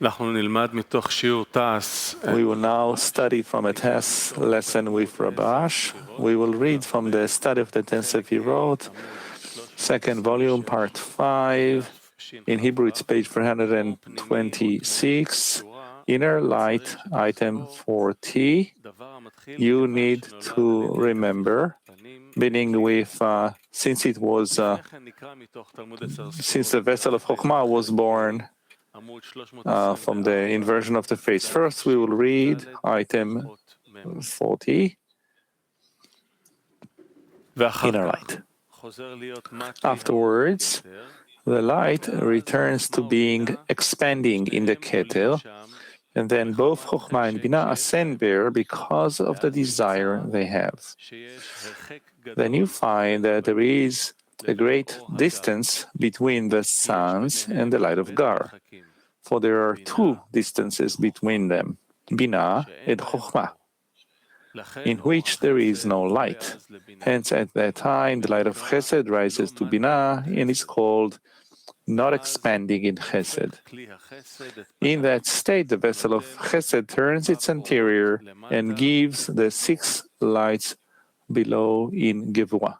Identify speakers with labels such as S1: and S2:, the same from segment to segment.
S1: We will now study from a test lesson with Rabash. We will read from the study of the 10 Sefirot, second volume, part 5. In Hebrew, it's page 426. Inner light, item 40. You need to remember, beginning with, since the vessel of Chokhmah was born from the inversion of the face. First, we will read item 40, inner light. Afterwards, the light returns to being expanding in the Keter, and then both Chokhmah and Binah ascend there because of the desire they have. Then you find that there is a great distance between the sons and the light of Gar, for there are two distances between them, Binah and Chokhmah, in which there is no light. Hence, at that time, the light of Chesed rises to Binah and is called not expanding in Chesed. In that state, the vessel of Chesed turns its anterior and gives the 6 lights below in Gevurah.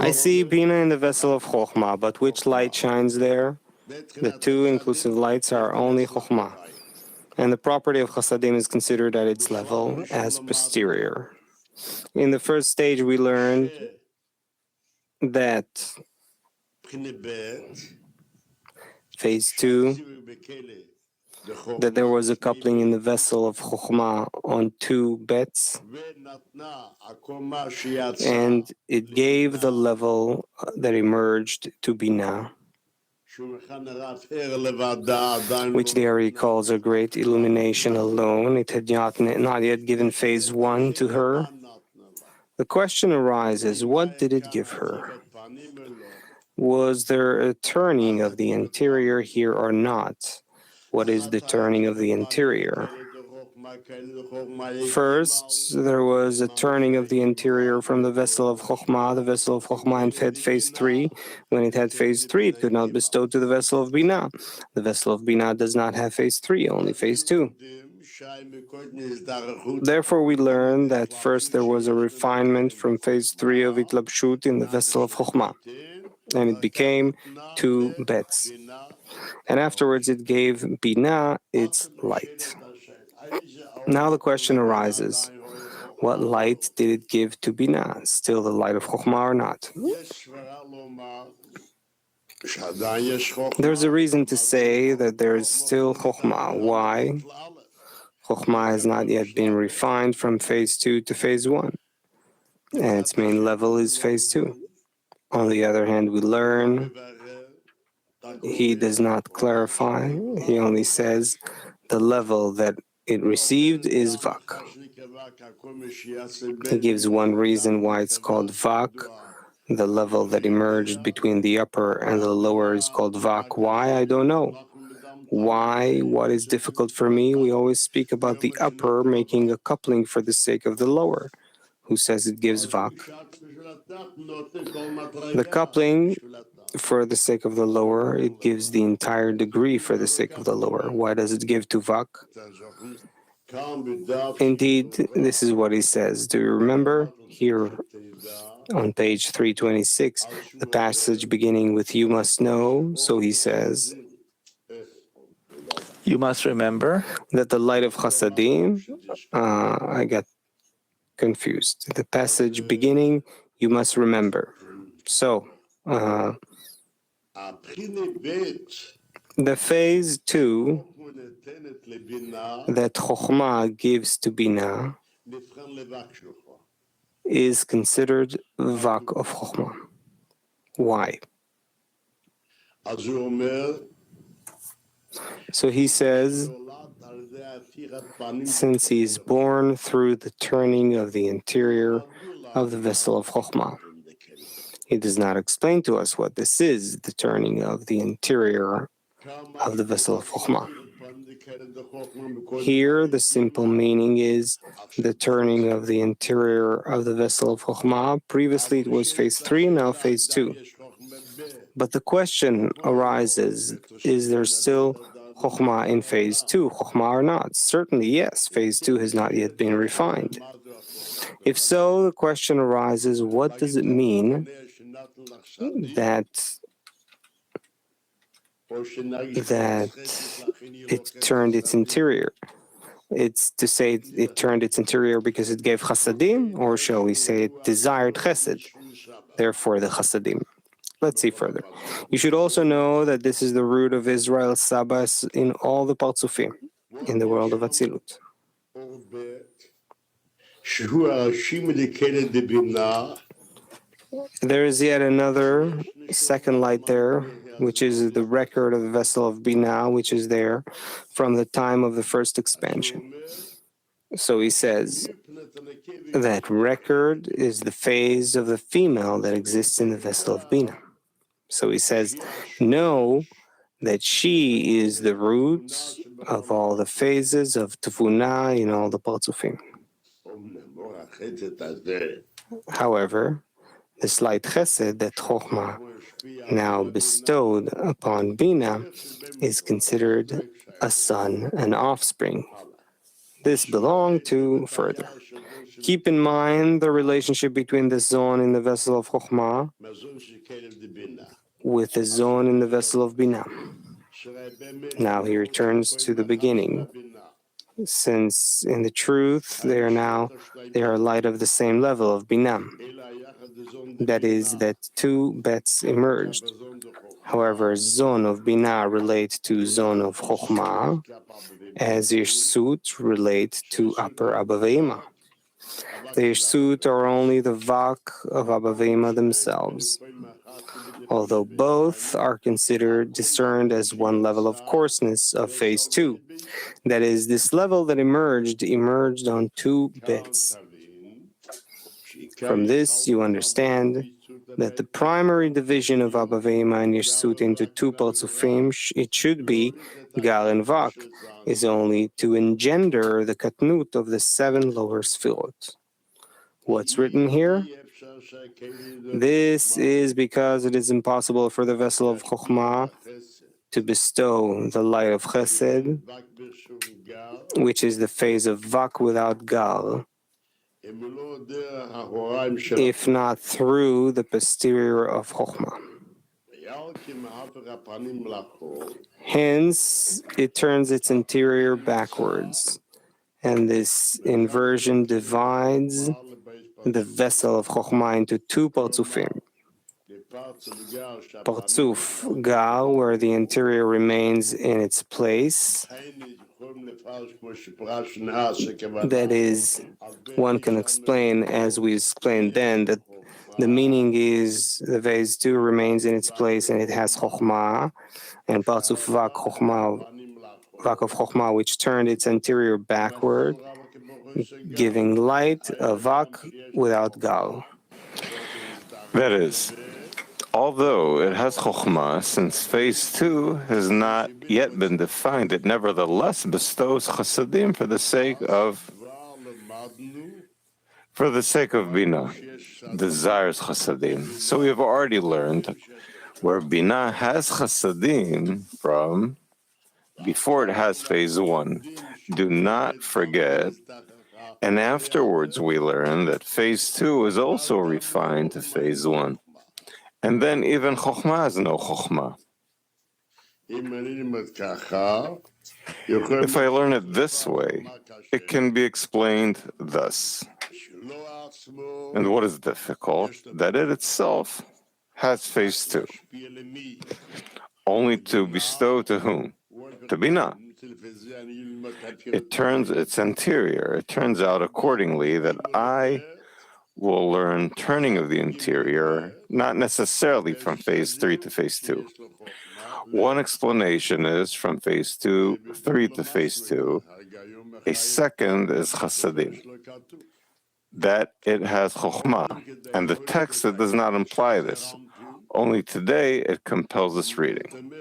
S2: I see Bina in the vessel of Chokhmah, but which light shines there? The two inclusive lights are only Chokhmah, and the property of Chasadim is considered at its level as posterior. In the first stage, we learned that phase 2, that there was a coupling in the vessel of Chokhmah on 2 bets, and it gave the level that emerged to Binah, which the Ari calls a great illumination alone. It had not yet given phase 1 to her. The question arises, what did it give her? Was there a turning of the interior here or not? What is the turning of the interior? First, there was a turning of the interior from the vessel of Chokhmah. The vessel of Chokhmah had phase 3. When it had phase 3, it could not bestow to the vessel of Binah. The vessel of Binah does not have phase 3, only phase 2. Therefore, we learn that first there was a refinement from phase 3 of Itlabshut in the vessel of Chokhmah, and it became 2 bets. And afterwards it gave Binah its light. Now the question arises, what light did it give to Binah? Still the light of Chokhmah or not? There's a reason to say that there is still Chokhmah. Why? Chokhmah has not yet been refined from phase 2 to phase 1, and its main level is phase 2. On the other hand, we learn he does not clarify, he only says the level that it received is Vak. He gives one reason why it's called Vak. The level that emerged between the upper and the lower is called Vak. Why? I don't know. Why? What is difficult for me? We always speak about the upper making a coupling for the sake of the lower. Who says it gives Vak? The coupling for the sake of the lower, it gives the entire degree for the sake of the lower. Why does it give to Vak? Indeed, this is what he says. Do you remember here on page 326, the passage beginning with "You must know"? So he says,
S1: you must remember
S2: that the light of Chasadim, I got confused. The passage beginning, you must remember. So, the phase 2 that Chokhmah gives to Binah is considered Vak of Chokhmah. Why? So he says, since he is born through the turning of the interior of the vessel of Chokhmah. He does not explain to us what this is, the turning of the interior of the vessel of Chokhmah. Here, the simple meaning is the turning of the interior of the vessel of Chokhmah. Previously, it was phase 3, now phase 2. But the question arises, is there still Chokhmah in phase 2, Chokhmah or not? Certainly, yes, phase 2 has not yet been refined. If so, the question arises, what does it mean that it turned its interior? It's to say it turned its interior because it gave chasadim, or shall we say it desired chesed, therefore the chasadim. Let's see further. You should also know that this is the root of Israel's Sabbas in all the Partsufim, in the world of Atzilut. There is yet another second light there, which is the record of the vessel of Binah, which is there from the time of the first expansion. So he says that record is the phase of the female that exists in the vessel of Binah. So he says, know that she is the root of all the phases of Tefuna in all the Partsufim. However, the slight chesed that Chokhmah now bestowed upon Bina is considered a son and offspring. This belonged to further. Keep in mind the relationship between the zone in the vessel of Chokhmah with the zone in the vessel of Bina. Now he returns to the beginning, since in the truth they are light of the same level of Bina. That is, that two bets emerged. However, zone of Bina relate to zone of Chokhmah, as Yeshut relate to upper Abba Ve'ima. The Yeshut are only the Vak of Abba Ve'ima themselves. Although both are considered discerned as one level of coarseness of phase 2. That is, this level that emerged on two bits. From this, you understand that the primary division of Abba Ve'ima and Yeshut into two Partsufim, it should be Gal and Vak, is only to engender the Katnut of the 7 lower Sefirot. What's written here? This is because it is impossible for the vessel of Chokhmah to bestow the light of Chesed, which is the phase of Vak without Gal, if not through the posterior of Chokhmah. Hence, it turns its interior backwards, and this inversion divides the vessel of Chokhmah into two Partsufim. Partsuf Gal, where the interior remains in its place. That is, one can explain, as we explained then, that the meaning is the phase 2 remains in its place and it has Chokhmah, and Partsuf Vak of Chokhmah, which turned its interior backward, giving light a Vak without Gal.
S3: That is, although it has Chokhmah, since phase 2 has not yet been defined, it nevertheless bestows Chasadim for the sake of Bina, desires Chasadim. So we have already learned where Bina has Chasadim from before it has phase 1. Do not forget. And afterwards we learn that phase 2 is also refined to phase 1. And then even Chokhmah has no Chokhmah. If I learn it this way, it can be explained thus. And what is difficult? That it itself has phase 2. Only to bestow to whom? To Binah. It turns its interior. It turns out accordingly that I will learn turning of the interior, not necessarily from phase 3 to phase 2. One explanation is from phase 3 to phase 2. A second is Chasadim, that it has Chokhmah, and the text that does not imply this. Only today it compels this reading.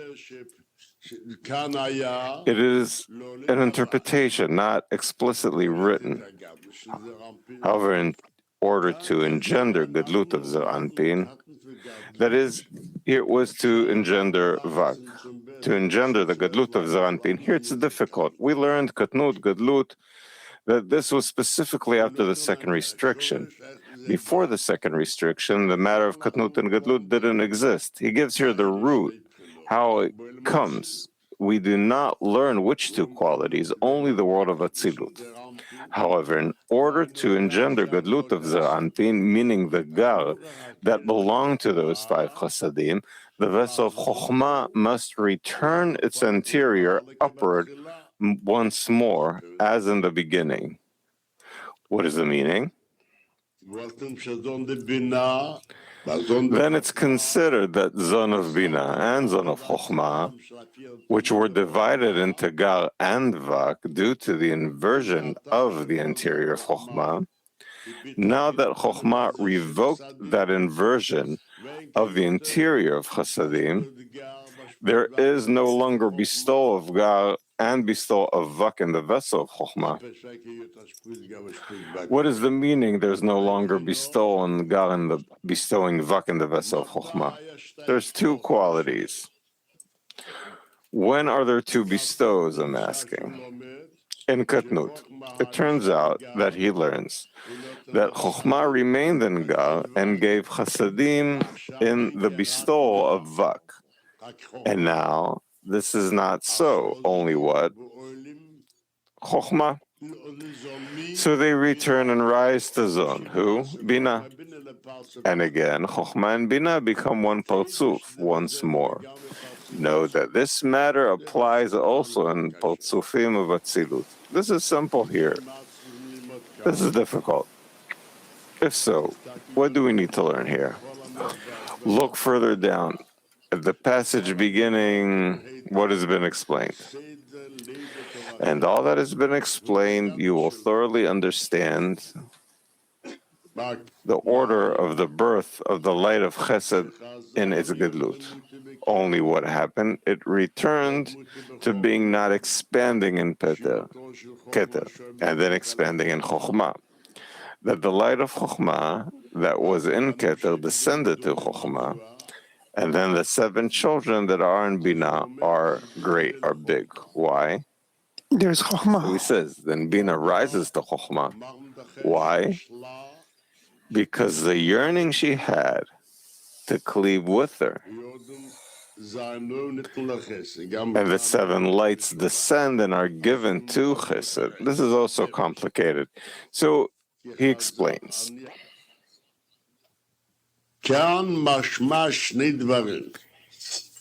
S3: It is an interpretation, not explicitly written. However, in order to engender Gadlut of Zeranpin, that is, it was to engender Vak, to engender the Gadlut of Zeranpin. Here it's difficult. We learned Katnut, Gadlut, that this was specifically after the second restriction. Before the second restriction, the matter of Katnut and Gadlut didn't exist. He gives here the root, how it comes. We do not learn which two qualities, only the world of Atzilut. However, in order to engender Gadlut of Zeranpin, meaning the Gar that belong to those five Chasadim, the vessel of Chokhmah must return its interior upward once more, as in the beginning. What is the meaning? Then it's considered that Zon of Bina and Zon of Chokhmah, which were divided into Gar and Vak due to the inversion of the interior of Chokhmah, now that Chokhmah revoked that inversion of the interior of Chasadim, there is no longer bestowal of Gar and bestowal of Vak in the vessel of Chokhmah. What is the meaning? There's no longer bestowal in Gar and the bestowing Vak in the vessel of Chokhmah. There's two qualities. When are there two bestows, I'm asking? In Katnut, it turns out that he learns that Chokhmah remained in Gar and gave Chasadim in the bestowal of Vak. And now, this is not so, only what? Chokhmah. So they return and rise to Zon. Who? Bina. And again, Chokhmah and Bina become one Partzuf once more. Note that this matter applies also in Partzufim of Atzilut. This is simple here. This is difficult. If so, what do we need to learn here? Look further down. At the passage beginning, what has been explained? And all that has been explained, you will thoroughly understand the order of the birth of the light of Chesed in its Gedlut. Only what happened? It returned to being not expanding in Keter, and then expanding in Chokhmah. That the light of Chokhmah that was in Keter descended to Chokhmah, and then the seven children that are in Bina are great, are big. Why?
S4: There's Chokhmah.
S3: He says, then Bina rises to Chokhmah. Why? Because the yearning she had to cleave with her, and the seven lights descend and are given to Chesed. This is also complicated. So he explains.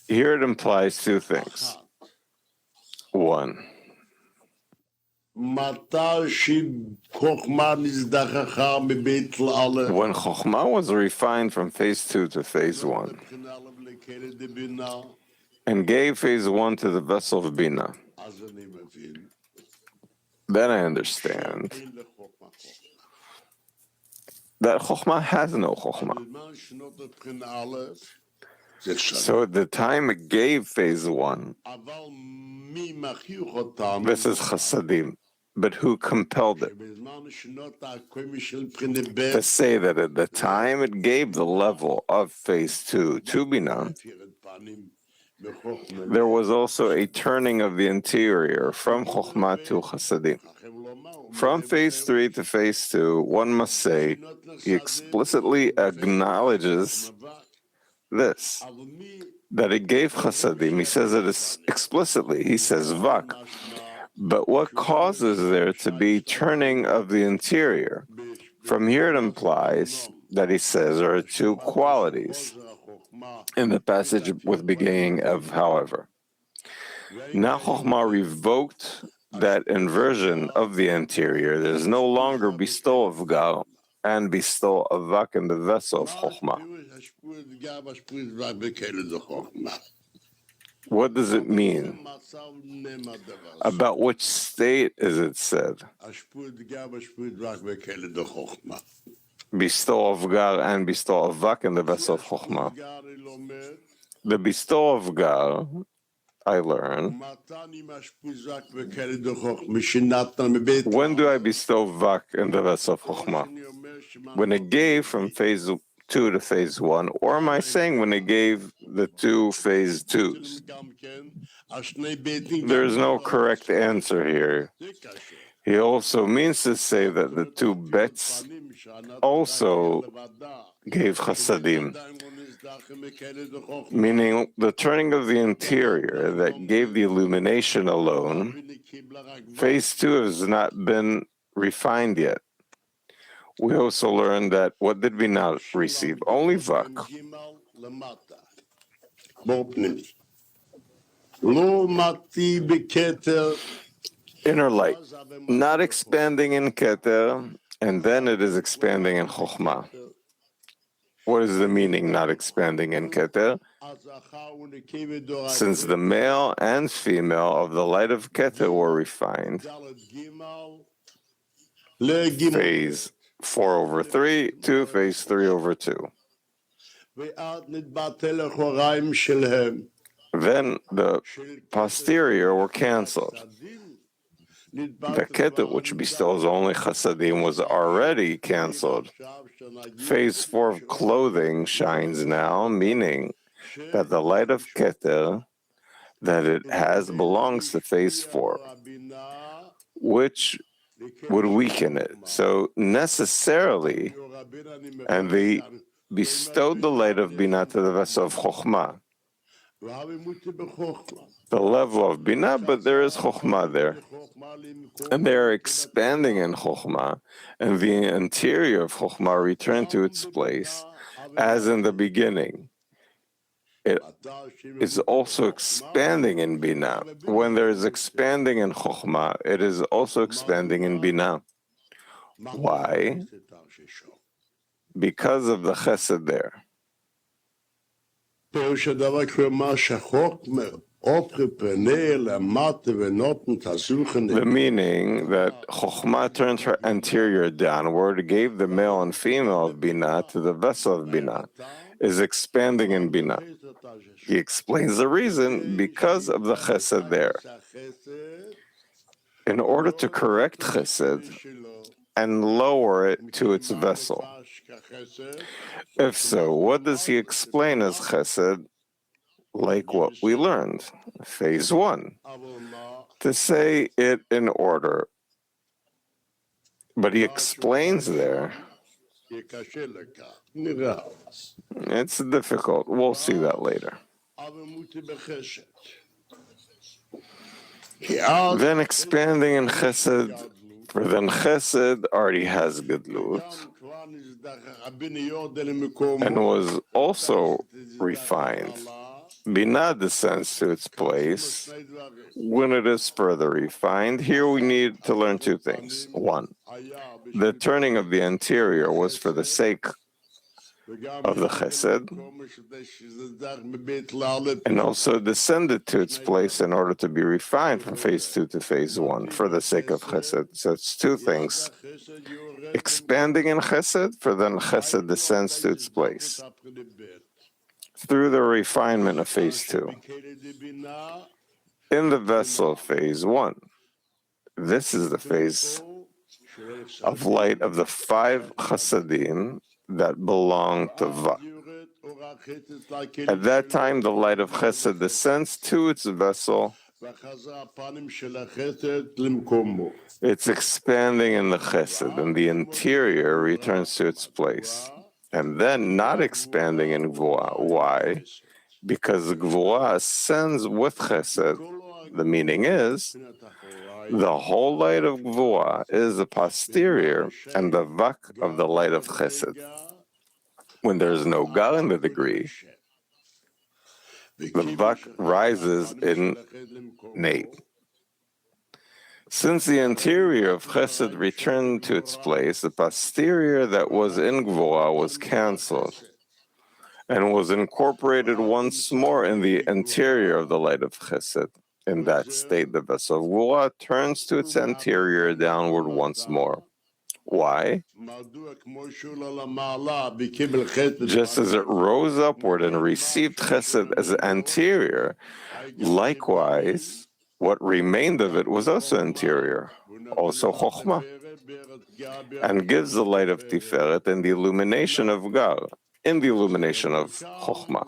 S3: Here it implies two things. One, when Chokhmah was refined from phase 2 to phase 1 and gave phase 1 to the vessel of Bina, then I understand that Chokhmah has no Chokhmah. So at the time it gave phase 1, this is Chasadim. But who compelled it? To say that at the time it gave the level of phase 2 to Bina, there was also a turning of the interior from Chokhmah to Chasadim. From phase 3 to phase 2, one must say, he explicitly acknowledges this, that it gave Chasadim. He says it explicitly. He says Vak. But what causes there to be turning of the interior? From here it implies that he says there are two qualities in the passage with beginning of however. Now Chokhmah revoked that inversion of the interior. There is no longer bestowal of Gal and bestowal of Vak in the vessel of Chokhmah. What does it mean? About which state is it said? Bestowal of Gar and bestowal of Vak in the vessel of Chokhmah. The bestowal of Gar I learn. When do I bestow Vak in the vessel of Chokhmah? When it gave from phase 2 to phase 1, or am I saying when it gave the two phase 2s? There is no correct answer here. He also means to say that the two bets also gave chasadim, meaning the turning of the interior that gave the illumination alone. Phase 2 has not been refined yet. We also learned that what did we not receive? Only Vak. Inner light, not expanding in Keter, and then it is expanding in Chokhmah. What is the meaning, not expanding in Keter? Since the male and female of the light of Keter were refined, phase 4/3 to phase 3/2. Then the posterior were cancelled. The Keter, which bestows only chasadim, was already cancelled. Phase 4 of clothing shines now, meaning that the light of Keter that it has belongs to phase 4, which would weaken it. So necessarily, and they bestowed the light of Binah to the vessel of Chokhmah, the level of Binah, but there is Chokhmah there. And they are expanding in Chokhmah, and the interior of Chokhmah returned to its place as in the beginning. It is also expanding in Binah. When there is expanding in Chokhmah, it is also expanding in Binah. Why? Because of the chesed there. The meaning that Chokhmah turned her anterior downward, gave the male and female of Binah to the vessel of Binah, is expanding in Binah. He explains the reason, because of the chesed there. In order to correct chesed and lower it to its vessel. If so, what does he explain as chesed? Like what we learned, phase 1, to say it in order. But he explains there, it's difficult. We'll see that later. Then expanding in chesed, for then chesed already has gedlut, and was also refined. Binah descends to its place when it is further refined. Here we need to learn two things. One, the turning of the anterior was for the sake of the chesed, and also descended to its place in order to be refined from phase 2 to phase 1 for the sake of chesed. So it's two things. Expanding in chesed, for then chesed descends to its place through the refinement of phase 2. In the vessel of phase 1, this is the phase of light of the 5 chasadim that belong to Vak. At that time, the light of chesed descends to its vessel. It's expanding in the chesed, and the interior returns to its place. And then not expanding in Gvura. Why? Because Gvura ascends with chesed. The meaning is, the whole light of Gvura is the posterior and the Vak of the light of chesed. When there is no Gal in the degree, the Vak rises in Nate. Since the interior of chesed returned to its place, the posterior that was in Gvura was cancelled and was incorporated once more in the interior of the light of chesed. In that state, the vessel of Gvura turns to its anterior downward once more. Why? Just as it rose upward and received chesed as anterior, likewise, what remained of it was also interior, also chokhmah, and gives the light of Tiferet and the illumination of Gar, in the illumination of chokhmah,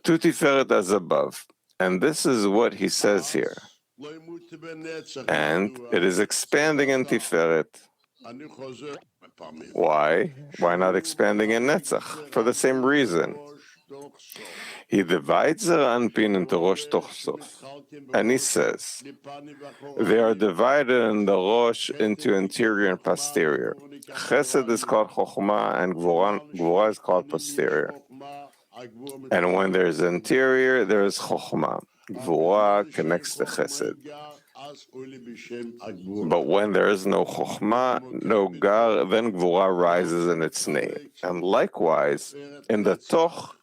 S3: to Tiferet as above. And this is what he says here. And it is expanding in Tiferet. Why? Why not expanding in Netzach? For the same reason. He divides the Anpin into Rosh Toch Sof. And he says, they are divided in the Rosh into interior and posterior. Chesed is called Chokhmah and Gvura is called posterior. And when there's interior, there is Chokhmah. Gvura connects to Chesed. But when there is no Chokhmah, no Gar, then Gvura rises in its name. And likewise, in the Toch,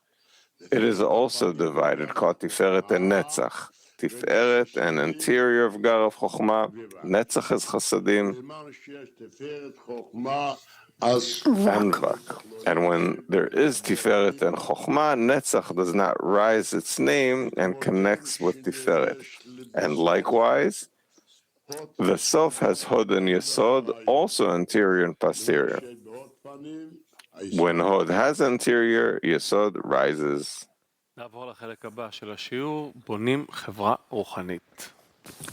S3: it is also divided, called Tiferet and Netzach. Tiferet and interior of Gar of Chokhmah, Netzach is Chasadim, and Vak. And when there is Tiferet and Chokhmah, Netzach does not rise its name and connects with Tiferet. And likewise, the Sof has Hod and Yesod, also interior and posterior. When Hod has interior, Yesod rises.
S4: נעבור לחלק הבא של השיעור, בונים חברה רוחנית.